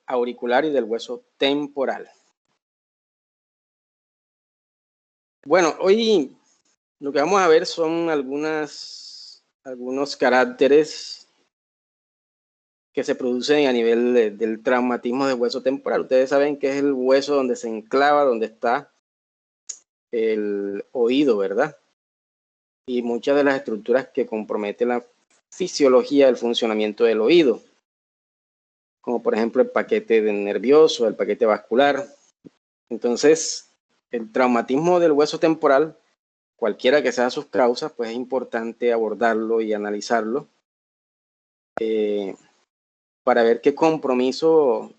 auricular y del hueso temporal. Bueno, hoy lo que vamos a ver son algunos caracteres que se producen a nivel del traumatismo del hueso temporal. Ustedes saben que es el hueso donde se enclava, donde está el oído, ¿verdad? Y muchas de las estructuras que comprometen la fisiología del funcionamiento del oído, como por ejemplo el paquete nervioso, el paquete vascular. Entonces, el traumatismo del hueso temporal, cualquiera que sean sus causas, pues es importante abordarlo y analizarlo para ver qué compromiso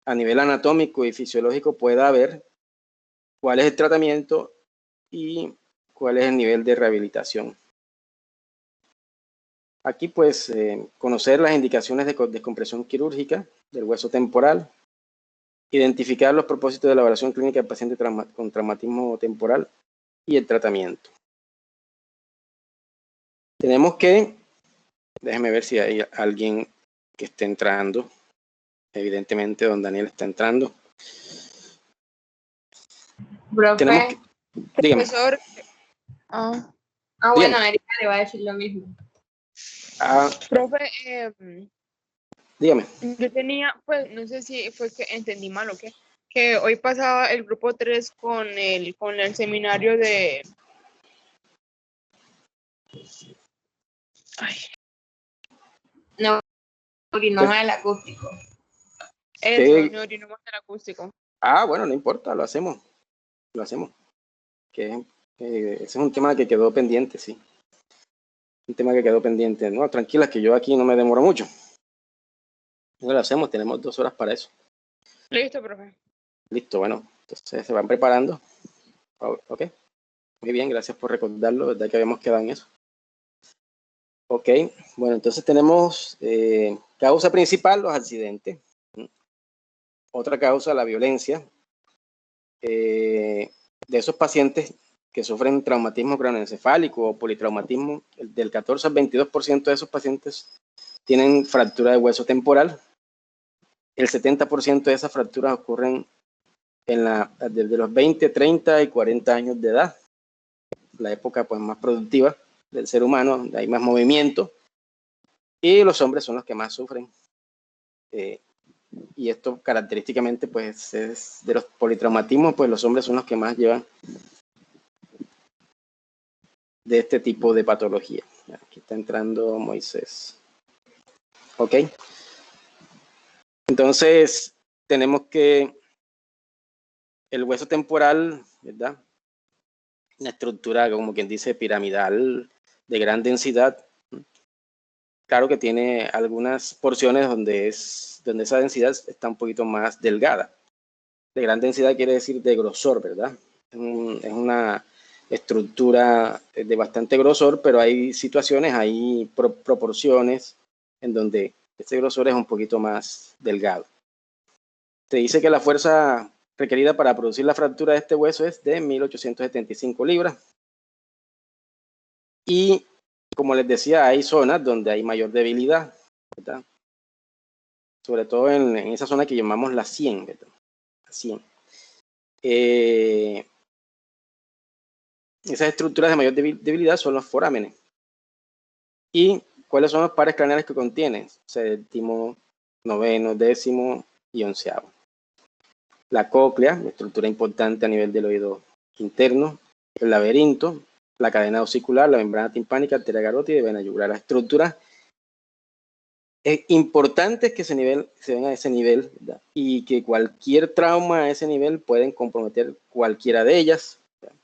a nivel anatómico y fisiológico pueda haber, cuál es el tratamiento y cuál es el nivel de rehabilitación. Aquí pues conocer las indicaciones de descompresión quirúrgica del hueso temporal, identificar los propósitos de la evaluación clínica del paciente con traumatismo temporal y el tratamiento. Tenemos que, déjeme ver si hay alguien que esté entrando. Evidentemente don Daniel está entrando. Profe, dígame. profesor. Bueno, Erika le va a decir lo mismo. Profe, dígame. Yo tenía, pues, no sé si fue que entendí mal o qué, que hoy pasaba el grupo 3 con el seminario de... Ay. No, neurinoma del acústico. Eso, neurinoma del acústico. Bueno, no importa, lo hacemos. Ese es un tema que quedó pendiente, sí. Un tema que quedó pendiente. No, tranquila, que yo aquí no me demoro mucho. No lo hacemos, tenemos 2 horas para eso. Listo, profe. Listo, bueno, entonces se van preparando. Ok, muy bien, gracias por recordarlo, verdad que habíamos quedado en eso. Ok, bueno, entonces tenemos causa principal, los accidentes. Otra causa, la violencia. De esos pacientes que sufren traumatismo craneoencefálico o politraumatismo, del 14 al 22% de esos pacientes tienen fractura de hueso temporal. El 70% de esas fracturas ocurren desde los 20, 30 y 40 años de edad, la época pues más productiva del ser humano, donde hay más movimiento, y los hombres son los que más sufren. Y esto característicamente pues es de los politraumatismos, pues los hombres son los que más llevan de este tipo de patología. Aquí está entrando Moisés. Ok. Entonces, tenemos que el hueso temporal, ¿verdad? Una estructura, como quien dice, piramidal, de gran densidad. Claro que tiene algunas porciones donde esa densidad está un poquito más delgada. De gran densidad quiere decir de grosor, ¿verdad? Es una estructura de bastante grosor, pero hay situaciones, hay proporciones en donde este grosor es un poquito más delgado. Se dice que la fuerza requerida para producir la fractura de este hueso es de 1875 libras. Y como les decía, hay zonas donde hay mayor debilidad, ¿verdad? Sobre todo en esa zona que llamamos la 100, ¿verdad? La 100. Esas estructuras de mayor debilidad son los forámenes. ¿Y cuáles son los pares craneales que contienen? Séptimo, noveno, décimo y onceavo. La cóclea, una estructura importante a nivel del oído interno, el laberinto, la cadena osicular, la membrana timpánica, arteria carótida y vena yugular. Las estructuras importantes que se ven a ese nivel, ¿verdad? Y que cualquier trauma a ese nivel pueden comprometer cualquiera de ellas. ¿Verdad?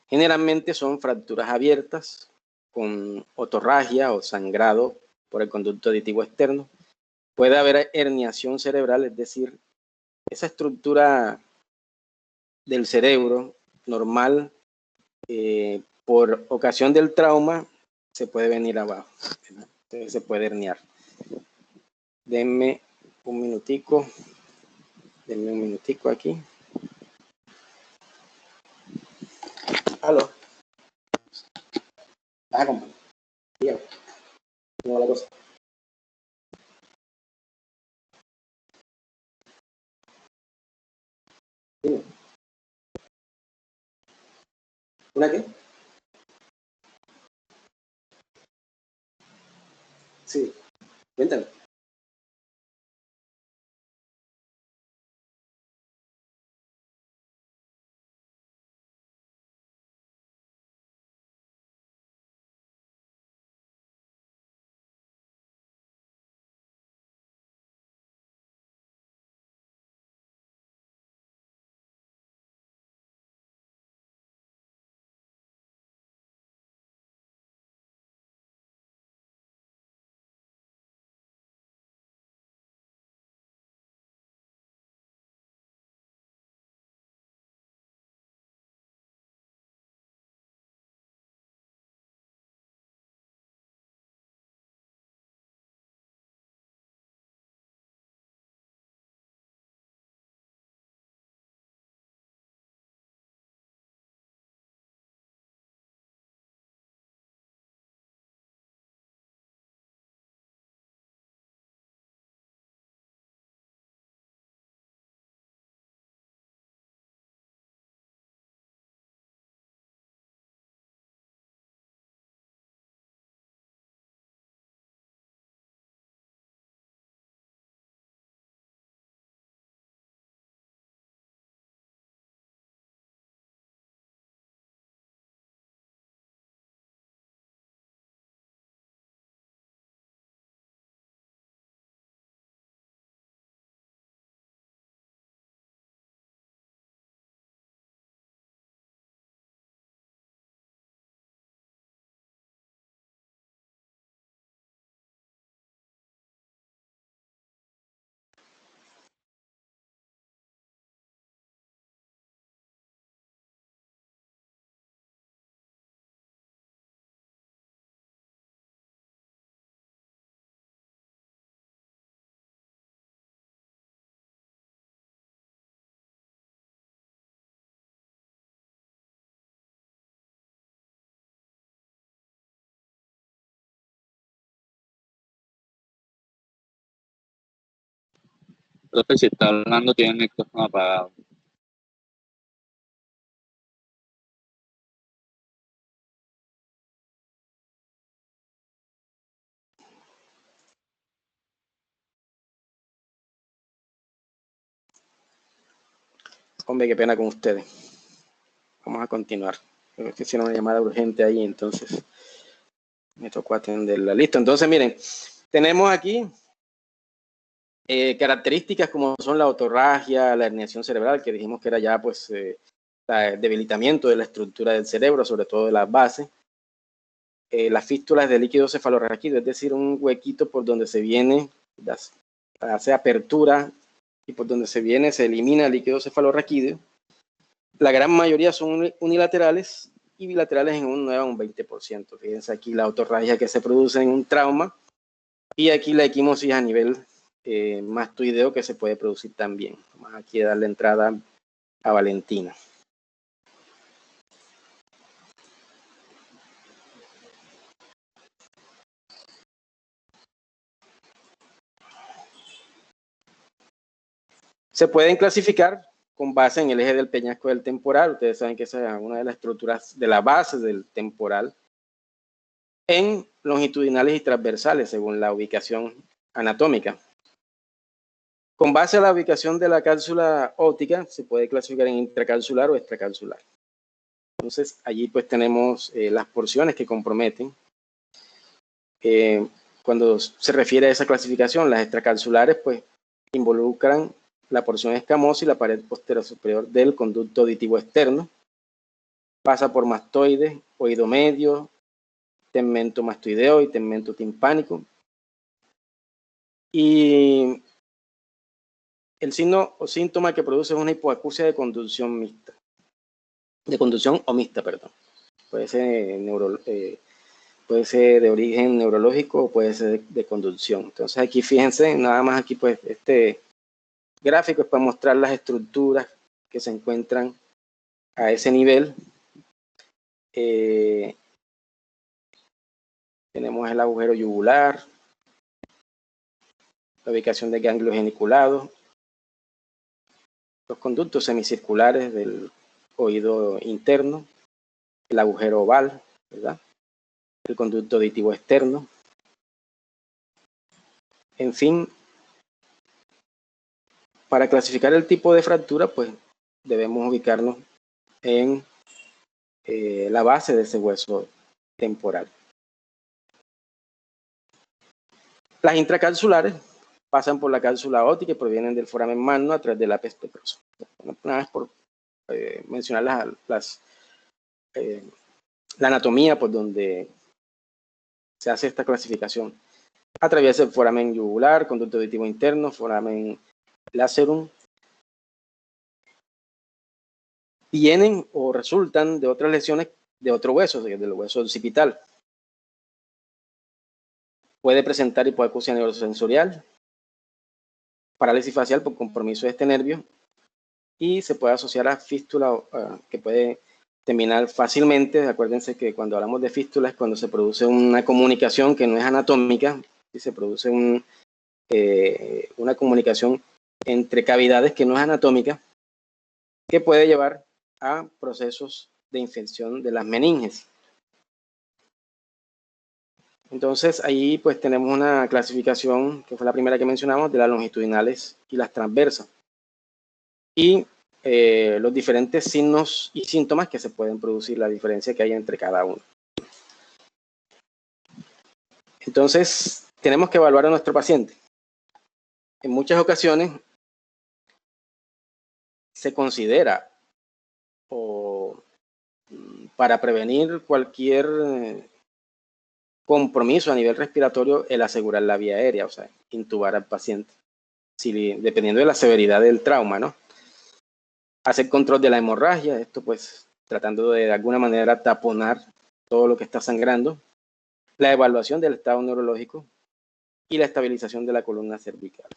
Generalmente son fracturas abiertas con otorragia o sangrado por el conducto auditivo externo. Puede haber herniación cerebral, es decir, esa estructura del cerebro normal, por ocasión del trauma, se puede venir abajo, ¿verdad? Entonces se puede herniar. Denme un minutico aquí. Aló. Compañero. Dígame. ¿Cómo va la cosa? Dime. ¿Una qué? Sí, cuéntame. Profe, si está hablando, tiene el micrófono apagado. Hombre, qué pena con ustedes. Vamos a continuar. Creo que hicieron una llamada urgente ahí, entonces me tocó atenderla. Listo, entonces miren, tenemos aquí características como son la otorragia, la herniación cerebral, que dijimos que era ya pues el debilitamiento de la estructura del cerebro, sobre todo de las bases. Las fístulas de líquido cefalorraquídeo, es decir, un huequito por donde se viene, hace apertura y por donde se viene se elimina el líquido cefalorraquídeo. La gran mayoría son unilaterales y bilaterales en un 9 a un 20%. Fíjense aquí la otorragia que se produce en un trauma y aquí la equimosis a nivel mastoideo que se puede producir también. Vamos aquí a darle entrada a Valentina. Se pueden clasificar con base en el eje del peñasco del temporal. Ustedes saben que esa es una de las estructuras de la base del temporal. En longitudinales y transversales, según la ubicación anatómica. Con base a la ubicación de la cápsula óptica, se puede clasificar en intracapsular o extracapsular. Entonces, allí pues tenemos las porciones que comprometen. Cuando se refiere a esa clasificación, las extracapsulares pues involucran la porción escamosa y la pared posterior superior del conducto auditivo externo. Pasa por mastoides, oído medio, tegmento mastoideo y tegmento timpánico. Y el signo o síntoma que produce es una hipoacusia de conducción mixta. De conducción o mixta, perdón. Puede ser, puede ser de origen neurológico o puede ser de conducción. Entonces aquí fíjense, nada más aquí pues este gráfico es para mostrar las estructuras que se encuentran a ese nivel. Tenemos el agujero yugular, la ubicación de ganglios geniculados, los conductos semicirculares del oído interno, el agujero oval, ¿verdad? El conducto auditivo externo. En fin, para clasificar el tipo de fractura, pues debemos ubicarnos en la base de ese hueso temporal. Las intracapsulares pasan por la cápsula óptica y provienen del foramen magno a través del ápice petroso. Nada más por mencionar la anatomía por donde se hace esta clasificación. Atraviesa el foramen yugular, conducto auditivo interno, foramen lacerum. Vienen o resultan de otras lesiones de otro hueso, del hueso occipital. Puede presentar hipoacusia neurosensorial, parálisis facial por compromiso de este nervio, y se puede asociar a fístula que puede terminar fácilmente. Acuérdense que cuando hablamos de fístula es cuando se produce una comunicación que no es anatómica, y se produce una comunicación entre cavidades que no es anatómica, que puede llevar a procesos de infección de las meninges. Entonces ahí pues tenemos una clasificación que fue la primera que mencionamos de las longitudinales y las transversas, y los diferentes signos y síntomas que se pueden producir, la diferencia que hay entre cada uno. Entonces tenemos que evaluar a nuestro paciente. En muchas ocasiones se considera, o para prevenir cualquier compromiso a nivel respiratorio, el asegurar la vía aérea, o sea, intubar al paciente, dependiendo de la severidad del trauma, ¿no? Hacer control de la hemorragia, esto pues tratando de alguna manera taponar todo lo que está sangrando, la evaluación del estado neurológico y la estabilización de la columna cervical.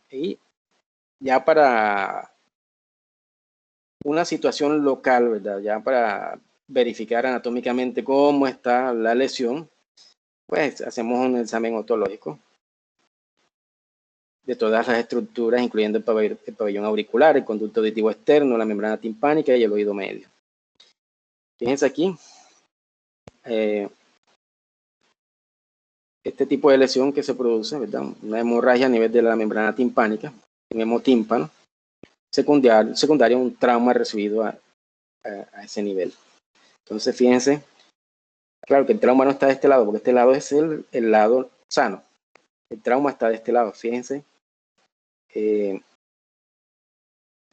Y ya para una situación local, ¿verdad? Ya para verificar anatómicamente cómo está la lesión, pues hacemos un examen otológico de todas las estructuras, incluyendo el pabellón auricular, el conducto auditivo externo, la membrana timpánica y el oído medio. Fíjense aquí, este tipo de lesión que se produce, ¿verdad? Una hemorragia a nivel de la membrana timpánica, un hemotímpano, secundario a un trauma recibido a ese nivel. Entonces, fíjense, claro que el trauma no está de este lado, porque este lado es el lado sano. El trauma está de este lado. Fíjense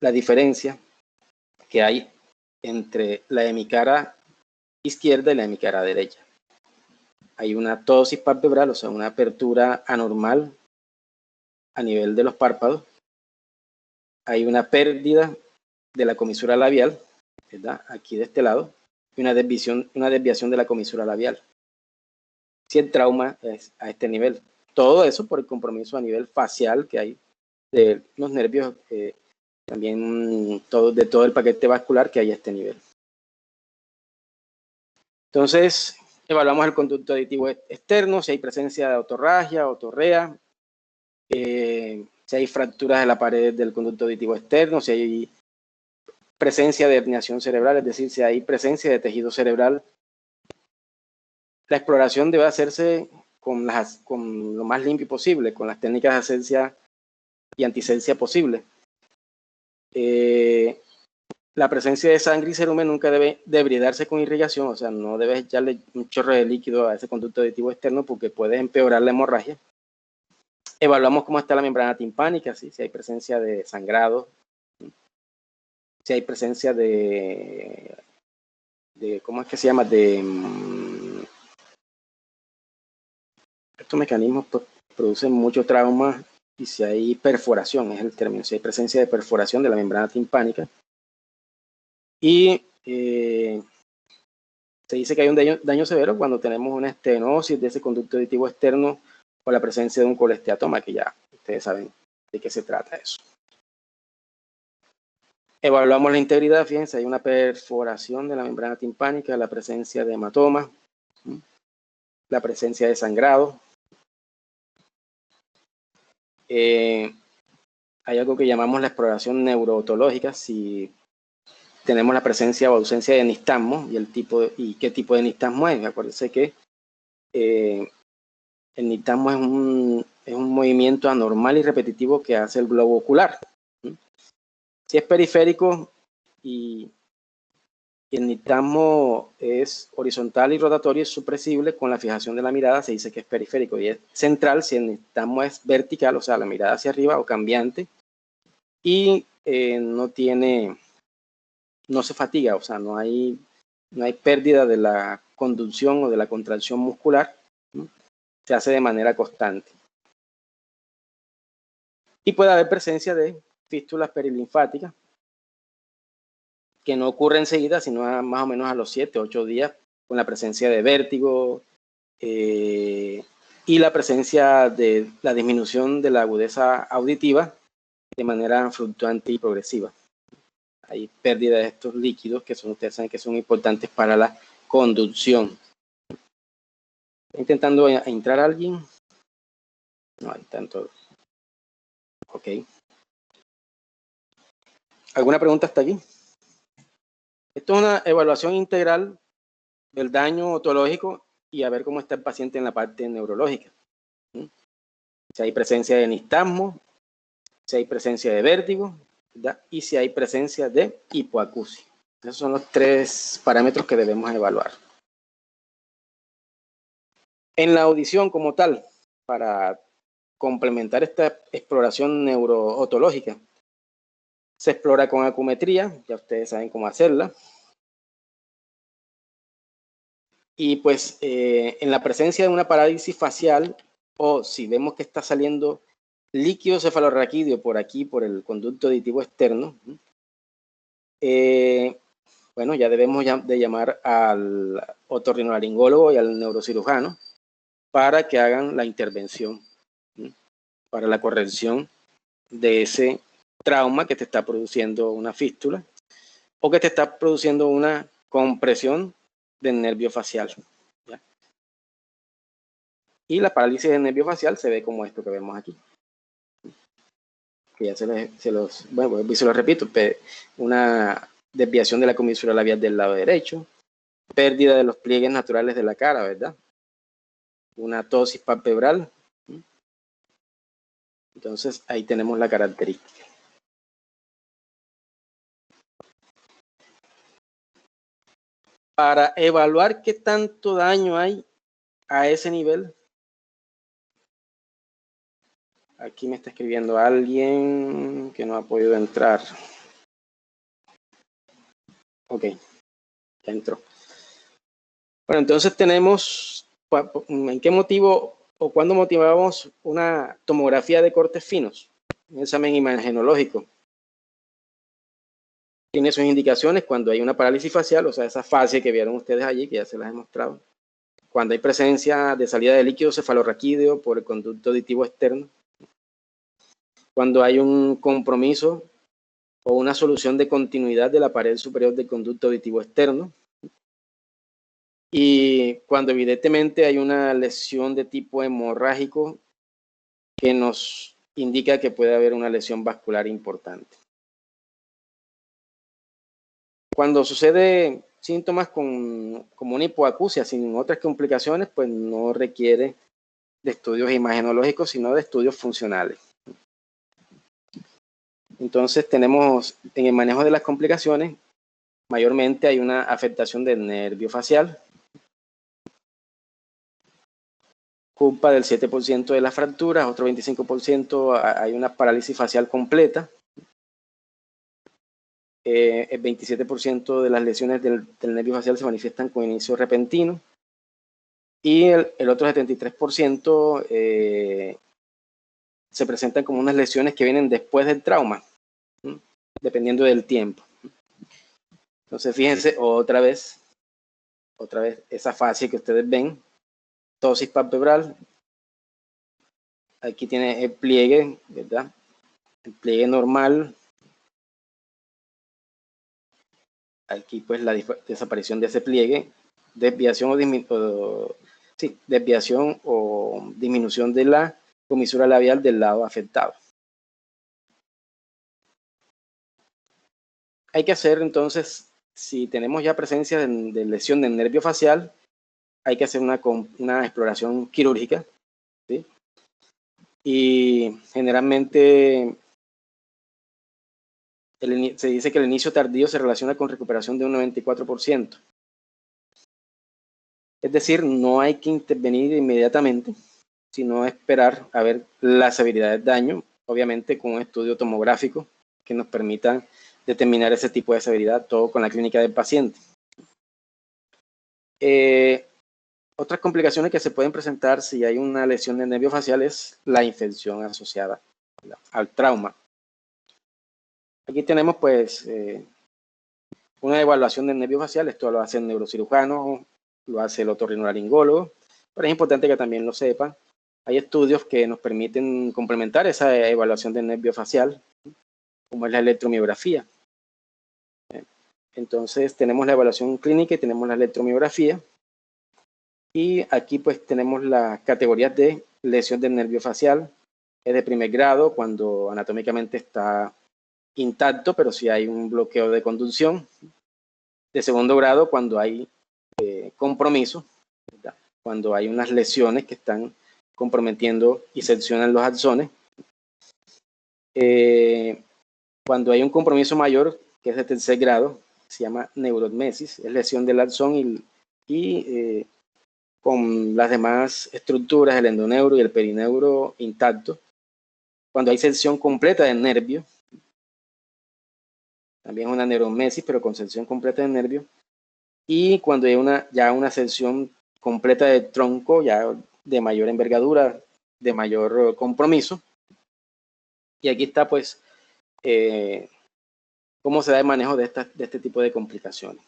la diferencia que hay entre la hemicara izquierda y la hemicara derecha. Hay una ptosis palpebral, o sea, una apertura anormal a nivel de los párpados. Hay una pérdida de la comisura labial, ¿verdad? Aquí de este lado, y una desviación de la comisura labial. Si el trauma es a este nivel. Todo eso por el compromiso a nivel facial que hay de los nervios, también de todo el paquete vascular que hay a este nivel. Entonces, evaluamos el conducto auditivo externo, si hay presencia de otorragia, otorrea, si hay fracturas de la pared del conducto auditivo externo, si hay presencia de herniación cerebral, es decir, si hay presencia de tejido cerebral. La exploración debe hacerse con lo más limpio posible, con las técnicas de asepsia y antisepsia posible. La presencia de sangre y cerumen nunca debe debridarse con irrigación, o sea, no debes echarle un chorro de líquido a ese conducto auditivo externo porque puede empeorar la hemorragia. Evaluamos cómo está la membrana timpánica, ¿sí? Si hay presencia de sangrado, si hay presencia de ¿cómo es que se llama? Estos mecanismos producen mucho trauma, y si hay perforación, es el término, si hay presencia de perforación de la membrana timpánica. Y se dice que hay un daño severo cuando tenemos una estenosis de ese conducto auditivo externo o la presencia de un colesteatoma, que ya ustedes saben de qué se trata eso. Evaluamos la integridad, fíjense, hay una perforación de la membrana timpánica, la presencia de hematoma, la presencia de sangrado. Hay hay algo que llamamos la exploración neurootológica, si tenemos la presencia o ausencia de nistagmo y qué tipo de nistagmo es. Acuérdense que el nistagmo es un movimiento anormal y repetitivo que hace el globo ocular. Si es periférico y el nistagmo es horizontal y rotatorio, es supresible con la fijación de la mirada, se dice que es periférico, y es central si el nistagmo es vertical, o sea, la mirada hacia arriba o cambiante, y no se fatiga, o sea, no hay pérdida de la conducción o de la contracción muscular, ¿no? Se hace de manera constante. Y puede haber presencia de fístulas perilinfáticas, que no ocurre enseguida, sino más o menos a los 7, 8 días, con la presencia de vértigo y la presencia de la disminución de la agudeza auditiva de manera fluctuante y progresiva. Hay pérdida de estos líquidos que ustedes saben que son importantes para la conducción. ¿Está intentando entrar alguien? No hay tanto. Ok. ¿Alguna pregunta hasta aquí? Esto es una evaluación integral del daño otológico y a ver cómo está el paciente en la parte neurológica. Si hay presencia de nistagmo, si hay presencia de vértigo, ¿verdad? Y si hay presencia de hipoacusia. Esos son los 3 parámetros que debemos evaluar. En la audición como tal, para complementar esta exploración neurootológica, se explora con acumetría, ya ustedes saben cómo hacerla. Y pues en la presencia de una parálisis facial, o si vemos que está saliendo líquido cefalorraquídeo por aquí, por el conducto auditivo externo, bueno, ya debemos de llamar al otorrinolaringólogo y al neurocirujano para que hagan la intervención, para la corrección de ese trauma que te está produciendo una fístula o que te está produciendo una compresión del nervio facial. ¿Ya? Y la parálisis del nervio facial se ve como esto que vemos aquí. Que ya se los repito, una desviación de la comisura labial del lado derecho, pérdida de los pliegues naturales de la cara, ¿verdad? Una ptosis palpebral. Entonces ahí tenemos la característica. Para evaluar qué tanto daño hay a ese nivel, aquí me está escribiendo alguien que no ha podido entrar. Ok, ya entró. Bueno, entonces tenemos, ¿en qué motivo o cuándo motivamos una tomografía de cortes finos? Un examen imagenológico. Tiene sus indicaciones cuando hay una parálisis facial, o sea, esa fase que vieron ustedes allí, que ya se las he mostrado. Cuando hay presencia de salida de líquido cefalorraquídeo por el conducto auditivo externo. Cuando hay un compromiso o una solución de continuidad de la pared superior del conducto auditivo externo. Y cuando evidentemente hay una lesión de tipo hemorrágico que nos indica que puede haber una lesión vascular importante. Cuando sucede síntomas como una hipoacusia sin otras complicaciones, pues no requiere de estudios imagenológicos, sino de estudios funcionales. Entonces tenemos en el manejo de las complicaciones, mayormente hay una afectación del nervio facial, culpa del 7% de las fracturas, otro 25% hay una parálisis facial completa, el 27% de las lesiones del nervio facial se manifiestan con inicio repentino y el otro 73% se presentan como unas lesiones que vienen después del trauma, dependiendo del tiempo. Entonces fíjense otra vez esa fase que ustedes ven, ptosis palpebral, aquí tiene el pliegue, ¿verdad? El pliegue normal. Aquí pues la desaparición de ese pliegue, desviación o disminución de la comisura labial del lado afectado. hay que hacer entonces, si tenemos ya presencia de lesión del nervio facial, hay que hacer una exploración quirúrgica, ¿sí? Y generalmente se dice que el inicio tardío se relaciona con recuperación de un 94%. Es decir, no hay que intervenir inmediatamente, sino esperar a ver la severidad del daño, obviamente con un estudio tomográfico que nos permita determinar ese tipo de severidad, todo con la clínica del paciente. Otras complicaciones que se pueden presentar si hay una lesión del nervio facial es la infección asociada al trauma. Aquí tenemos pues una evaluación del nervio facial, esto lo hace el neurocirujano, lo hace el otorrinolaringólogo, pero es importante que también lo sepan. Hay estudios que nos permiten complementar esa evaluación del nervio facial, como es la electromiografía. Entonces tenemos la evaluación clínica y tenemos la electromiografía. Y aquí pues tenemos las categorías de lesión del nervio facial. Es de primer grado cuando anatómicamente está intacto, pero si hay un bloqueo de conducción. De segundo grado cuando hay compromiso, ¿verdad? Cuando hay unas lesiones que están comprometiendo y seccionan los axones. Cuando hay un compromiso mayor, que es de tercer grado, se llama neurotmesis, es lesión del axón y con las demás estructuras, el endoneuro y el perineuro intactos. Cuando hay sección completa del nervio, también es una neuromesis, pero con sección completa del nervio. Y cuando hay ya una sección completa del tronco, ya de mayor envergadura, de mayor compromiso. Y aquí está pues cómo se da el manejo de este tipo de complicaciones.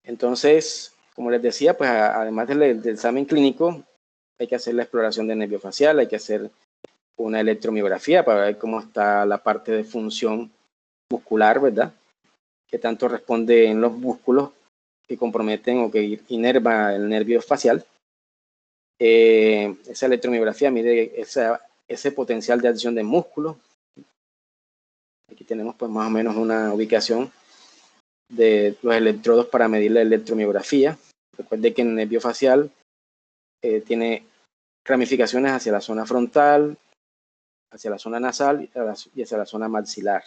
Entonces, como les decía, pues además del examen clínico, hay que hacer la exploración del nervio facial, hay que hacer una electromiografía para ver cómo está la parte de función muscular, ¿verdad? Que tanto responde en los músculos que comprometen o que inerva el nervio facial. Esa electromiografía mide ese potencial de acción del músculo. Aquí tenemos pues más o menos una ubicación de los electrodos para medir la electromiografía. Recuerde que el nervio facial tiene ramificaciones hacia la zona frontal, hacia la zona nasal y hacia la zona maxilar.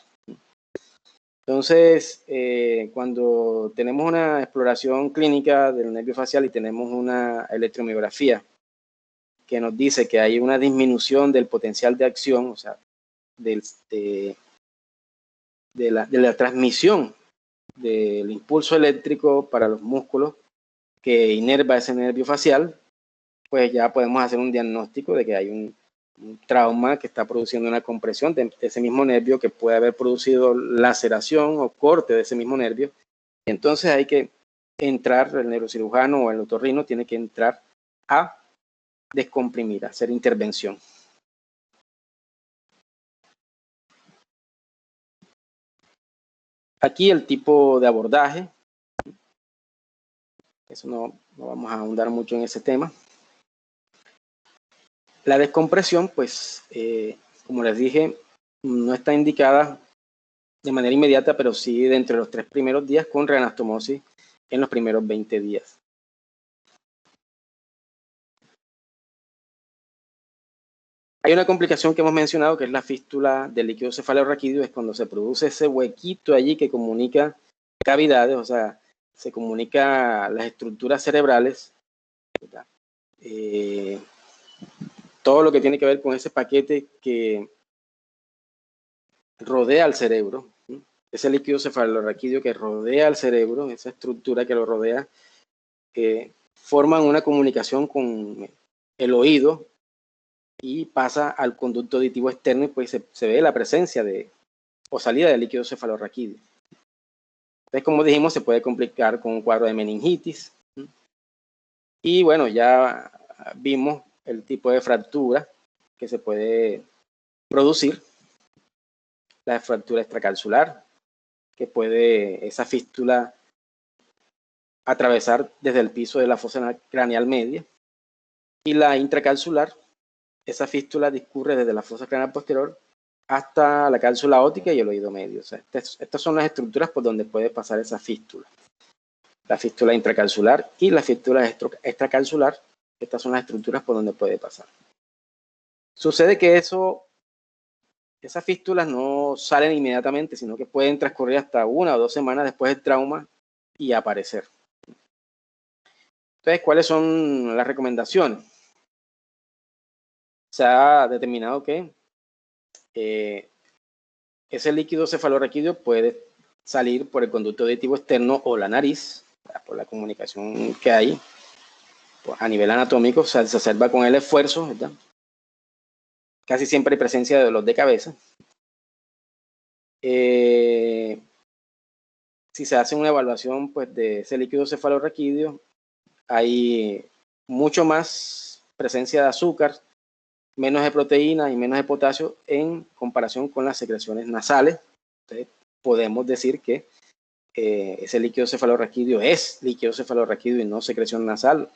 Entonces, cuando tenemos una exploración clínica del nervio facial y tenemos una electromiografía que nos dice que hay una disminución del potencial de acción, o sea, de la transmisión del impulso eléctrico para los músculos que inerva ese nervio facial, pues ya podemos hacer un diagnóstico de que hay un trauma que está produciendo una compresión de ese mismo nervio, que puede haber producido laceración o corte de ese mismo nervio. Entonces hay que entrar, el neurocirujano o el otorrino tiene que entrar a descomprimir, a hacer intervención. Aquí el tipo de abordaje, eso no vamos a ahondar mucho en ese tema. La descompresión, pues, como les dije, no está indicada de manera inmediata, pero sí de entre los 3 primeros días con reanastomosis en los primeros 20 días. Hay una complicación que hemos mencionado que es la fístula del líquido cefalorraquídeo, es cuando se produce ese huequito allí que comunica cavidades, o sea, se comunica las estructuras cerebrales, ¿verdad? Todo lo que tiene que ver con ese paquete que rodea al cerebro, ¿sí? Ese líquido cefalorraquídeo que rodea al cerebro, esa estructura que lo rodea, forman una comunicación con el oído y pasa al conducto auditivo externo y pues se ve la presencia o salida del líquido cefalorraquídeo. Entonces, como dijimos, se puede complicar con un cuadro de meningitis. Y bueno, ya vimos el tipo de fractura que se puede producir. La fractura extracapsular, que puede esa fístula atravesar desde el piso de la fosa craneal media. Y la intracapsular, esa fístula discurre desde la fosa craneal posterior hasta la cápsula óptica y el oído medio. O sea, estas son las estructuras por donde puede pasar esa fístula. La fístula intracapsular y la fístula extracapsular. Estas son las estructuras por donde puede pasar. Sucede que esas fístulas no salen inmediatamente, sino que pueden transcurrir hasta 1 o 2 semanas después del trauma y aparecer. Entonces, ¿cuáles son las recomendaciones? Se ha determinado que ese líquido cefalorraquídeo puede salir por el conducto auditivo externo o la nariz, por la comunicación que hay pues, a nivel anatómico, se exacerba con el esfuerzo, ¿verdad? Casi siempre hay presencia de dolor de cabeza. Si se hace una evaluación pues, de ese líquido cefalorraquídeo, hay mucho más presencia de azúcar, menos de proteína y menos de potasio en comparación con las secreciones nasales. Entonces, podemos decir que ese líquido cefalorraquídeo es líquido cefalorraquídeo y no secreción nasal.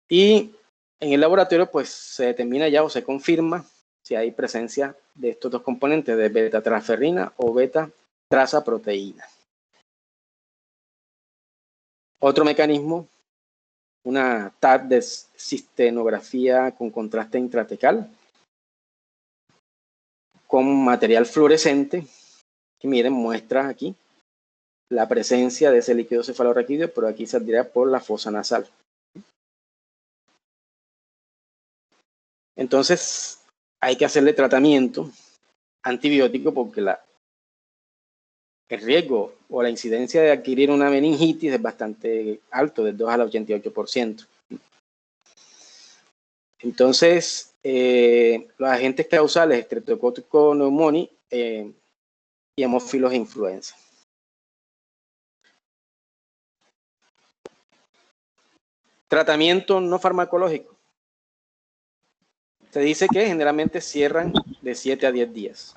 Y en el laboratorio pues se determina ya o se confirma si hay presencia de estos dos componentes de beta-transferrina o beta-trazaproteína. Otro mecanismo, una TAC de cistenografía con contraste intratecal con material fluorescente, que miren, muestra aquí la presencia de ese líquido cefalorraquídeo, pero aquí saldría por la fosa nasal. Entonces, hay que hacerle tratamiento antibiótico porque el riesgo o la incidencia de adquirir una meningitis es bastante alto, del 2 al 88%. Entonces, los agentes causales, Streptococcus pneumoniae y Haemophilus influenza. Tratamiento no farmacológico. Se dice que generalmente cierran de 7 a 10 días.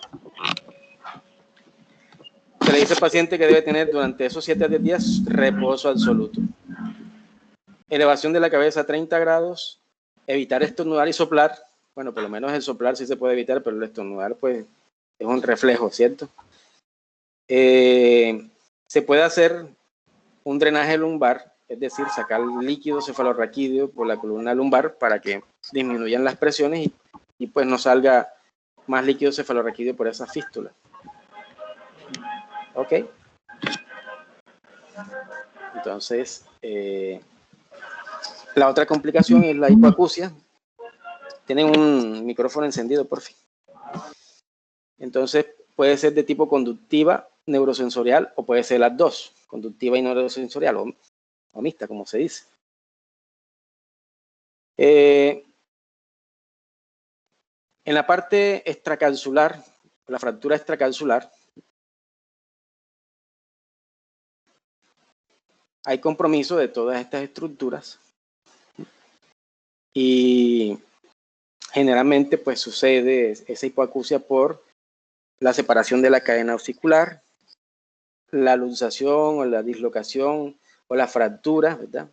Se le dice al paciente que debe tener durante esos 7 a 10 días reposo absoluto. Elevación de la cabeza a 30 grados, evitar estornudar y soplar. Bueno, por lo menos el soplar sí se puede evitar, pero el estornudar pues es un reflejo, ¿cierto? Se puede hacer un drenaje lumbar, es decir, sacar líquido cefalorraquídeo por la columna lumbar para que disminuyan las presiones y pues no salga más líquido cefalorraquídeo por esa fístula. ¿Ok? Entonces, la otra complicación es la hipoacusia. Tienen un micrófono encendido, por fin. Entonces, puede ser de tipo conductiva, neurosensorial, o puede ser las dos, conductiva y neurosensorial, o mixta, como se dice. En la parte extracapsular, la fractura extracapsular, hay compromiso de todas estas estructuras y generalmente pues sucede esa hipoacusia por la separación de la cadena ossicular, la luxación o la dislocación o la fractura, ¿verdad?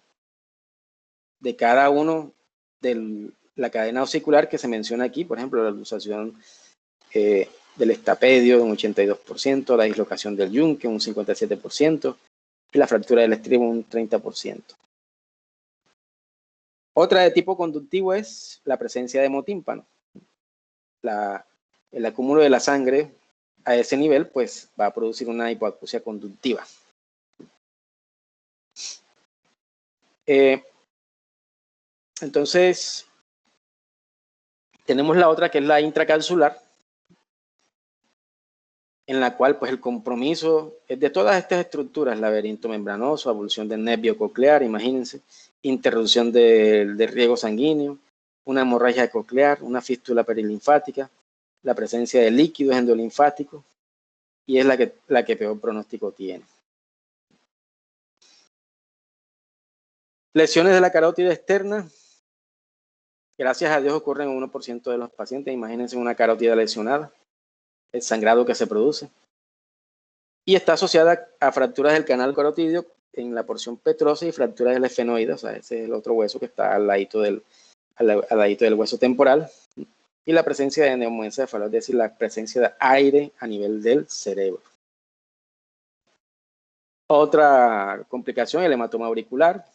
De cada uno de la cadena ossicular que se menciona aquí, por ejemplo, la luxación del estapedio de un 82%, la dislocación del yunque un 57% y la fractura del estribo un 30%. Otra de tipo conductivo es la presencia de hemotímpano. El acúmulo de la sangre a ese nivel pues va a producir una hipoacusia conductiva. Entonces, tenemos la otra que es la intracapsular, en la cual pues el compromiso es de todas estas estructuras, laberinto membranoso, abulsión del nervio coclear, imagínense, interrupción del riego sanguíneo, una hemorragia coclear, una fístula perilinfática, la presencia de líquidos endolinfáticos, y es la que peor pronóstico tiene. Lesiones de la carótida externa, gracias a Dios ocurren en 1% de los pacientes, imagínense una carótida lesionada, el sangrado que se produce, y está asociada a fracturas del canal carotídeo en la porción petrosa y fracturas del esfenoide, o sea, ese es el otro hueso que está al ladito del hueso temporal, y la presencia de neumoencéfalo, es decir, la presencia de aire a nivel del cerebro. Otra complicación, el hematoma auricular,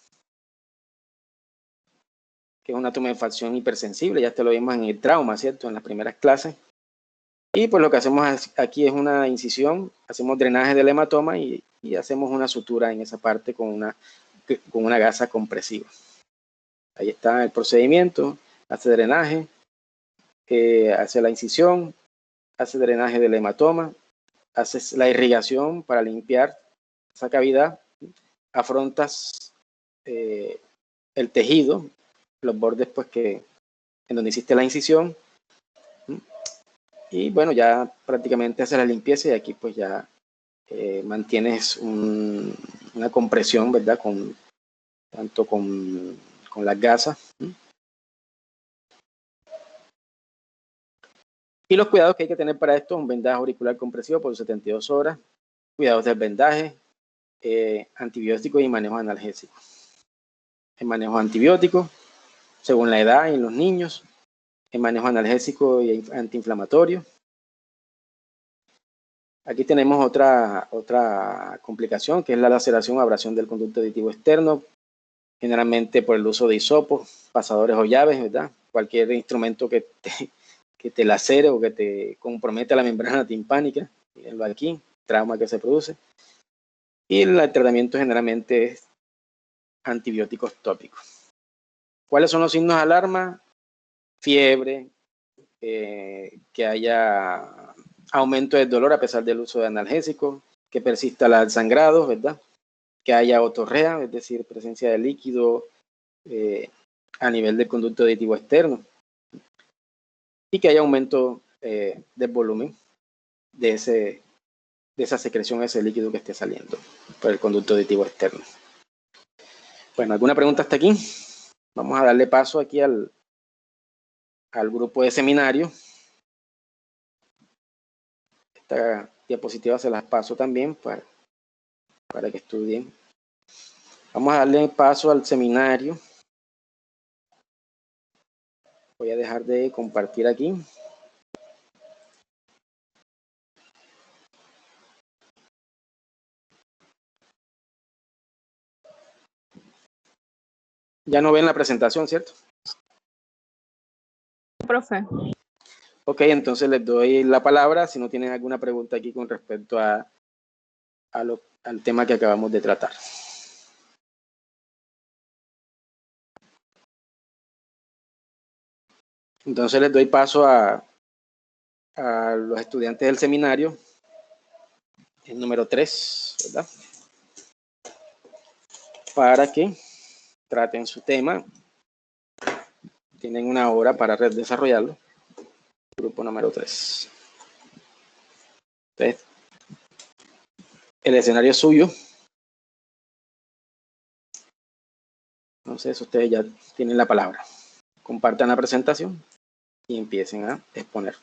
que es una tumefacción hipersensible, ya te lo vimos en el trauma, ¿cierto? En las primeras clases. Y pues lo que hacemos aquí es una incisión, hacemos drenaje del hematoma y hacemos una sutura en esa parte con una gasa compresiva. Ahí está el procedimiento, hace drenaje, hace la incisión, hace drenaje del hematoma, hace la irrigación para limpiar esa cavidad, afrontas el tejido, los bordes pues en donde hiciste la incisión, y bueno, ya prácticamente haces la limpieza y aquí pues ya mantienes una compresión, ¿verdad? Tanto con las gasas. Y los cuidados que hay que tener para esto: un vendaje auricular compresivo por 72 horas, cuidados del vendaje, antibióticos y manejo analgésico. El manejo antibiótico, según la edad en los niños, el manejo analgésico y antiinflamatorio. Aquí tenemos otra complicación, que es la laceración o abrasión del conducto auditivo externo, generalmente por el uso de hisopos, pasadores o llaves, ¿verdad? Cualquier instrumento que te lacere o que te comprometa la membrana timpánica, mírenlo aquí, trauma que se produce. Y el tratamiento generalmente es antibióticos tópicos. ¿Cuáles son los signos de alarma? Fiebre, que haya aumento del dolor a pesar del uso de analgésicos, que persista el sangrado, ¿verdad? Que haya otorrea, es decir, presencia de líquido a nivel del conducto auditivo externo, y que haya aumento del volumen de esa secreción, ese líquido que esté saliendo por el conducto auditivo externo. Bueno, ¿alguna pregunta hasta aquí? Vamos a darle paso aquí al grupo de seminario. Esta diapositiva se las paso también para que estudien. Vamos a darle paso al seminario. Voy a dejar de compartir aquí. Ya no ven la presentación, ¿cierto? Profe. Ok, entonces les doy la palabra si no tienen alguna pregunta aquí con respecto al tema que acabamos de tratar. Entonces les doy paso a los estudiantes del seminario, el número 3, ¿verdad? Para que traten su tema. Tienen una hora para desarrollarlo. Grupo número 3. Entonces, el escenario es suyo. Entonces, ustedes ya tienen la palabra. Compartan la presentación y empiecen a exponer.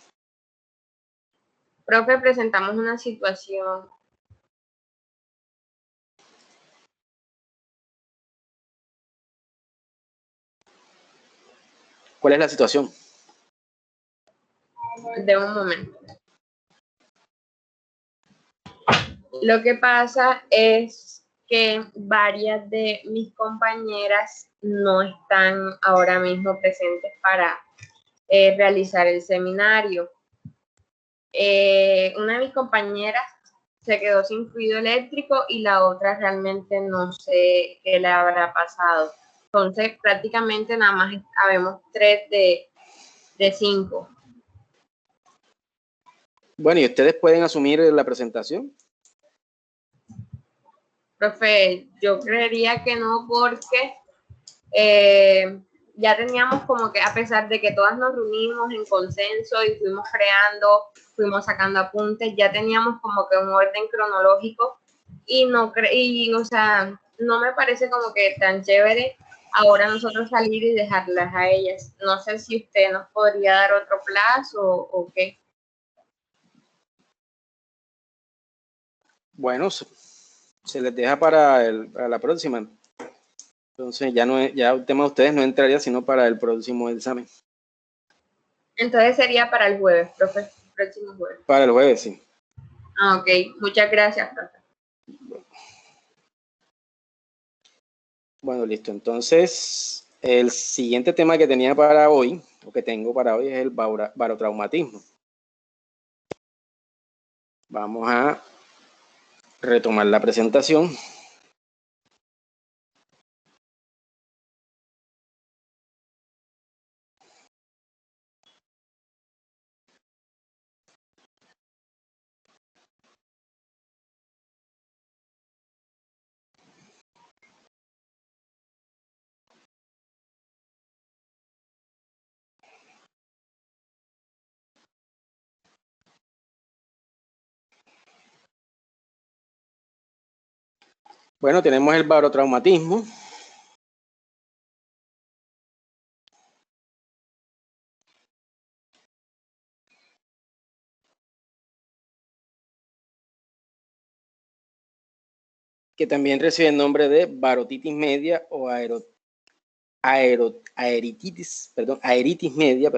Profe, presentamos una situación. ¿Cuál es la situación? De un momento. Lo que pasa es que varias de mis compañeras no están ahora mismo presentes para realizar el seminario. Una de mis compañeras se quedó sin fluido eléctrico y la otra realmente no sé qué le habrá pasado. Entonces, prácticamente nada más habemos 3 de 5. Bueno, ¿y ustedes pueden asumir la presentación? Profe, yo creería que no, porque ya teníamos como que, a pesar de que todas nos reunimos en consenso y fuimos sacando apuntes, ya teníamos como que un orden cronológico y o sea, no me parece como que tan chévere ahora nosotros salir y dejarlas a ellas. No sé si usted nos podría dar otro plazo o qué. Bueno, se les deja para la próxima. Entonces ya el tema de ustedes no entraría sino para el próximo examen. Entonces sería para el jueves, profe, próximo jueves. Para el jueves, sí. Ah, ok, muchas gracias, profe. Bueno, listo. Entonces, el siguiente tema que tenía para hoy, o que tengo para hoy, es el barotraumatismo. Vamos a retomar la presentación. Bueno, tenemos el barotraumatismo. Que también recibe el nombre de barotitis media o aeritis media,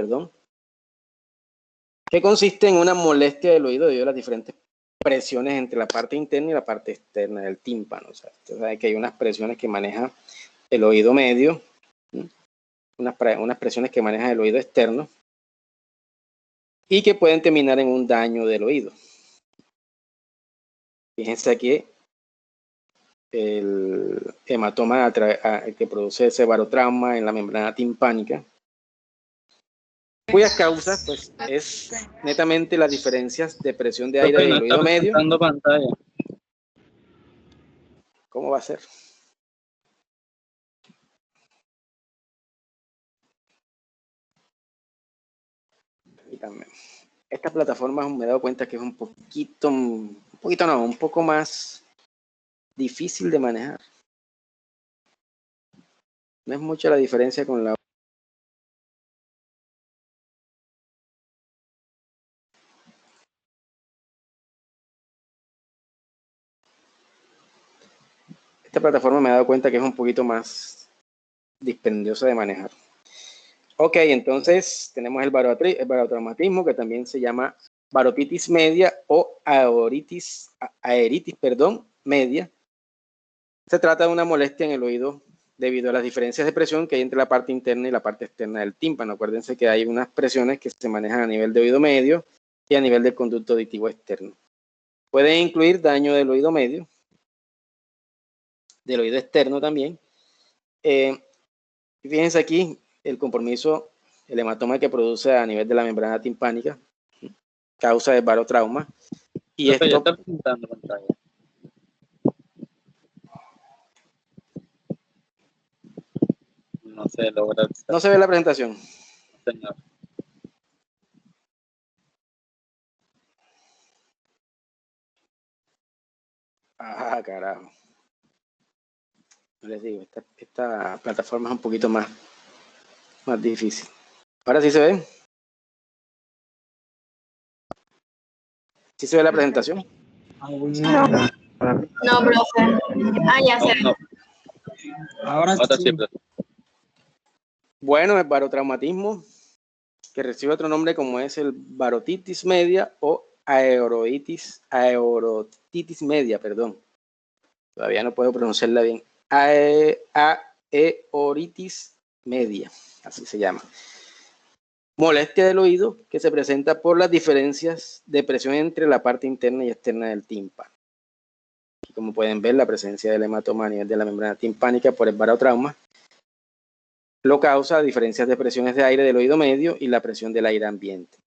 que consiste en una molestia del oído debido a las diferentes presiones entre la parte interna y la parte externa del tímpano. O sea, usted sabe que hay unas presiones que maneja el oído medio, unas presiones que maneja el oído externo y que pueden terminar en un daño del oído. Fíjense aquí el hematoma que produce ese barotrauma en la membrana timpánica, cuyas causas pues es netamente las diferencias de presión de aire del oído medio. Pantalla. ¿Cómo va a ser? Permítanme. Esta plataforma me he dado cuenta que es un poco más difícil de manejar. No es mucha la diferencia con la. Esta plataforma me he dado cuenta que es un poquito más dispendiosa de manejar. Ok, entonces tenemos el barotraumatismo, que también se llama barotitis media o aeritis media. Se trata de una molestia en el oído debido a las diferencias de presión que hay entre la parte interna y la parte externa del tímpano. Acuérdense que hay unas presiones que se manejan a nivel de oído medio y a nivel del conducto auditivo externo. Pueden incluir daño del oído medio, del oído externo también. Fíjense aquí el compromiso, el hematoma que produce a nivel de la membrana timpánica, causa de barotrauma. Y Profe, ya esto está presentando pantalla. No se logra. no se ve la presentación. Señor. Ah, carajo. Les digo, esta plataforma es un poquito más difícil. Ahora sí se ve. ¿Sí se ve la presentación? No, profe. Ah, ya sé. No. Ahora sí, profe. Bueno, el barotraumatismo, que recibe otro nombre como es el barotitis media o aerotitis media, perdón. Todavía no puedo pronunciarla bien. Aeoritis media, así se llama. Molestia del oído que se presenta por las diferencias de presión entre la parte interna y externa del tímpano. Aquí, como pueden ver, la presencia del hematoma a nivel de la membrana timpánica por el barotrauma lo causa diferencias de presiones de aire del oído medio y la presión del aire ambiente.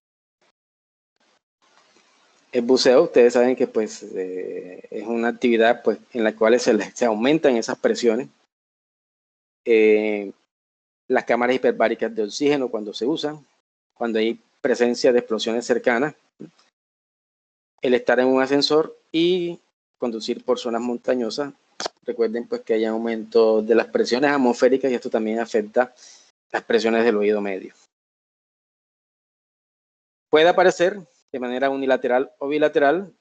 El buceo, ustedes saben que pues es una actividad pues en la cual se aumentan esas presiones. Las cámaras hiperbáricas de oxígeno cuando se usan, cuando hay presencia de explosiones cercanas, el estar en un ascensor y conducir por zonas montañosas. Recuerden pues que hay aumento de las presiones atmosféricas y esto también afecta las presiones del oído medio. Puede aparecer de manera unilateral o bilateral.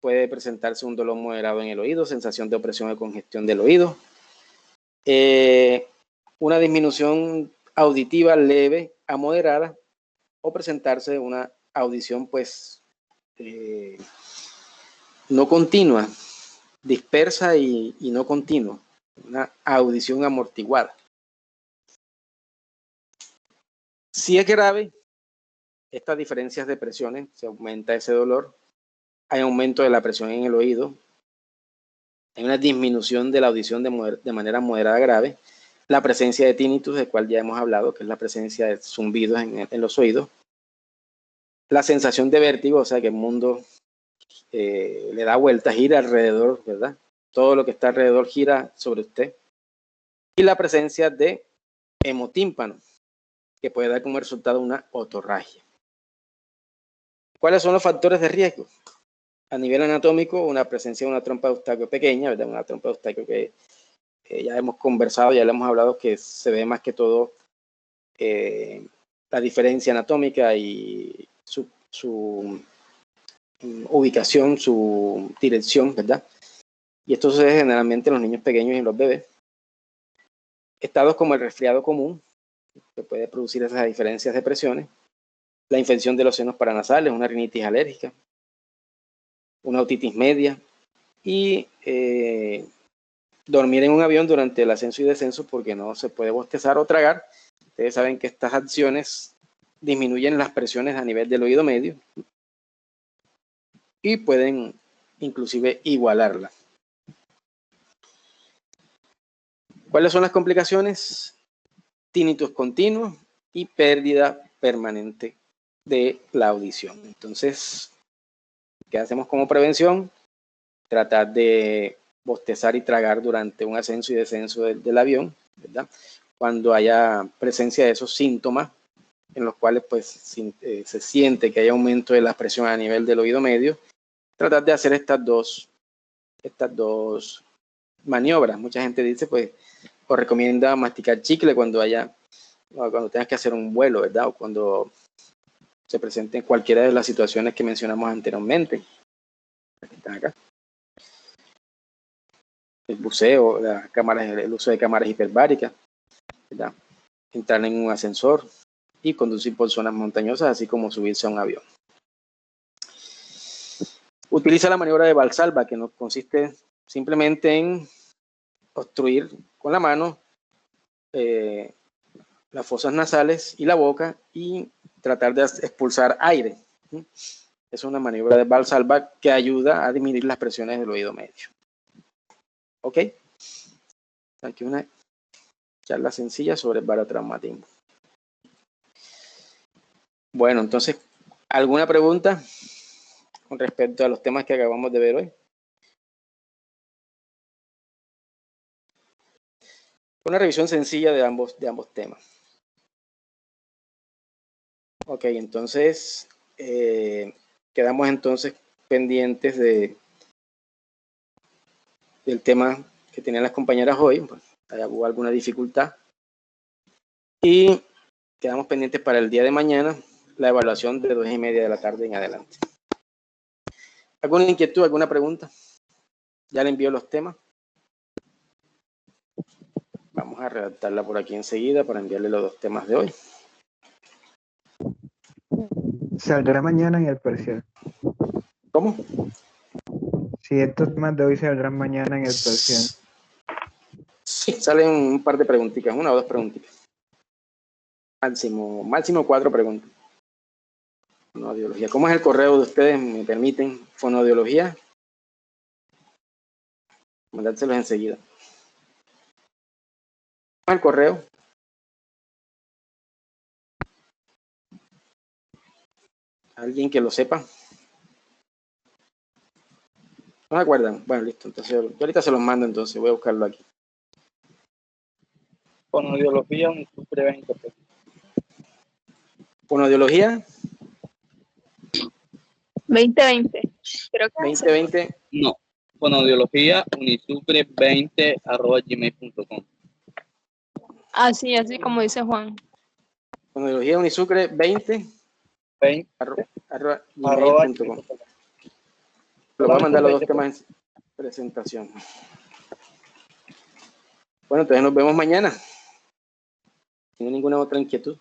Puede presentarse un dolor moderado en el oído, sensación de opresión o congestión del oído. Una disminución auditiva leve a moderada o presentarse una audición pues no continua, dispersa y no continua, una audición amortiguada. Si es grave, estas diferencias de presiones, se aumenta ese dolor, hay aumento de la presión en el oído, hay una disminución de la audición de manera moderada grave, la presencia de tinnitus, del cual ya hemos hablado, que es la presencia de zumbidos en los oídos, la sensación de vértigo, o sea que el mundo le da vuelta, gira alrededor, ¿verdad? Todo lo que está alrededor gira sobre usted, y la presencia de hemotímpano, que puede dar como resultado una otorragia. ¿Cuáles son los factores de riesgo? A nivel anatómico, una presencia de una trompa de Eustaquio pequeña, ¿verdad? Una trompa de Eustaquio que ya hemos conversado, ya le hemos hablado, que se ve más que todo la diferencia anatómica y su ubicación, su dirección, ¿verdad? Y esto sucede generalmente en los niños pequeños y en los bebés. Estados como el resfriado común, que puede producir esas diferencias de presiones, la infección de los senos paranasales, una rinitis alérgica, una otitis media y dormir en un avión durante el ascenso y descenso porque no se puede bostezar o tragar. Ustedes saben que estas acciones disminuyen las presiones a nivel del oído medio y pueden inclusive igualarlas. ¿Cuáles son las complicaciones? Tinnitus continuo y pérdida permanente de la audición. Entonces, ¿qué hacemos como prevención? Tratar de bostezar y tragar durante un ascenso y descenso del avión, ¿verdad? Cuando haya presencia de esos síntomas en los cuales pues se siente que hay aumento de la presión a nivel del oído medio, tratar de hacer estas dos maniobras. Mucha gente dice pues o recomienda masticar chicle cuando tengas que hacer un vuelo, ¿verdad? O cuando se presenten cualquiera de las situaciones que mencionamos anteriormente. Aquí están acá. El buceo, el uso de cámaras hiperbáricas, ¿verdad? Entrar en un ascensor y conducir por zonas montañosas, así como subirse a un avión. Utiliza la maniobra de Valsalva, que no consiste simplemente en obstruir con la mano las fosas nasales y la boca y tratar de expulsar aire. Es una maniobra de Valsalva que ayuda a disminuir las presiones del oído medio. ¿Ok? Aquí una charla sencilla sobre el barotraumatismo. Bueno, entonces, ¿alguna pregunta con respecto a los temas que acabamos de ver hoy? Una revisión sencilla de ambos temas. Ok, entonces, quedamos entonces pendientes del tema que tenían las compañeras hoy. Pues, hubo alguna dificultad. Y quedamos pendientes para el día de mañana, la evaluación de 2:30 de la tarde en adelante. ¿Alguna inquietud, alguna pregunta? Ya le envío los temas. Vamos a redactarla por aquí enseguida para enviarle los 2 temas de hoy. Saldrá mañana en el parcial. ¿Cómo? Sí, estos temas de hoy saldrán mañana en el parcial. Sí, salen un par de preguntitas, 1 o 2 preguntitas. Máximo 4 preguntas. Fonoaudiología. ¿Cómo es el correo de ustedes? ¿Me permiten? Fonoaudiología. Mandárselos enseguida. ¿Cómo es el correo? ¿Alguien que lo sepa? ¿No se acuerdan? Bueno, listo. Entonces, yo ahorita se los mando, entonces voy a buscarlo aquí. Fonoaudiología Unisupre 20. Fonoaudiología 2020. Creo que es 2020. No, Fonoaudiología unisupre20@gmail.com. así como dice Juan. Fonoaudiología Unisucre 20 @gmail.com. Lo voy a mandar los 2 temas en presentación. Bueno, entonces nos vemos mañana. ¿Tiene ninguna otra inquietud?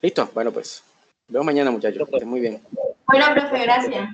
¿Listo? Bueno, pues, nos vemos mañana, muchachos. Que estén muy bien. Bueno, profe, gracias.